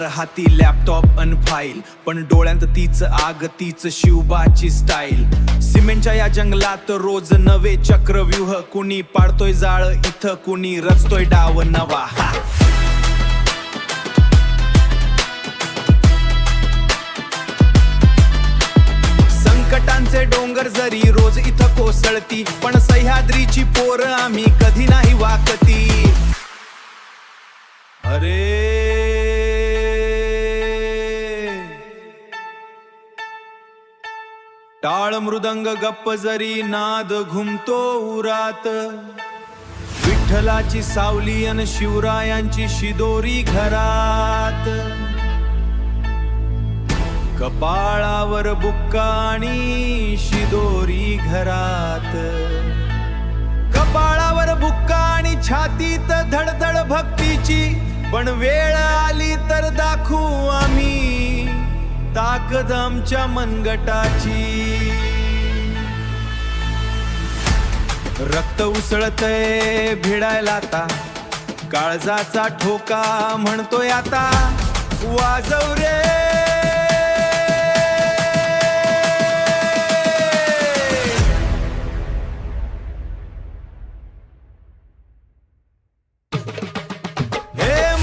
चार हाती लॅपटॉप अन फाईल, पण डोळ्यांत तीच आग, तीच शिवबाची स्टाईल. सिमेंटच्या या जंगलात रोज नवे चक्रव्यूह, कुणी पाडतोय जाळ इथं, कुणी रचतोय डाव नवा. संकटांचे डोंगर जरी रोज इथं कोसळती, पण सह्याद्रीची पोर आम्ही कधी नाही वाकती. अरे टाळ मृदंग गप्प जरी नाद घुमतो उरात, विठ्ठलाची सावली अन शिवरायांची शिदोरी घरात. कपाळावर बुक्का आणि शिदोरी घरात, कपाळावर बुक्का आणि छातीत धडधड भक्तीची. पण वेळ आली तर दाखवू आम्ही ताकद आमच्या मनगटाची. रक्त उसळतय भिडायला आता, काळजाचा ठोका म्हणतोय आता वाजव रे.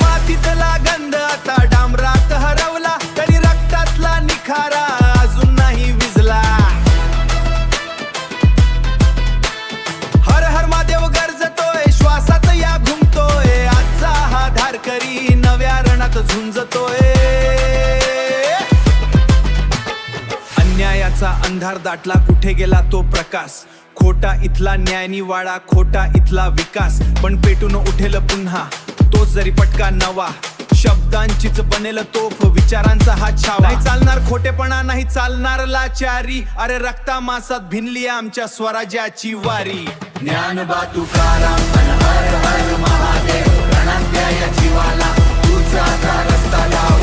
मातीतला गंध आता डांबरात हरवला, तरी रक्तातला निखारा अजून नाही विजला. हर हर महादेव गरजतोय, श्वासात या घुमतोय. आजचा हा धारकरी नव्या रणात झुंजतोय. अन्यायाचा अंधार दाटला, कुठे गेला तो प्रकाश. खोटा इथला न्यायनिवाडा, खोटा इथला विकास. पण पेटून उठेल पुन्हा तोच जरी पटका नवा. शब्दांचीच बनेल तोफ, विचारांचा हा छावा. नाही चालणार खोटेपणा, नाही चालणार लाचारी. अरे रक्ता मासात भिनली आमच्या स्वराज्याची वारी. ज्ञानोबा तुकाराम हर हर महादेव, रणांत्या या जीवाला तुझा रस्ता लाव.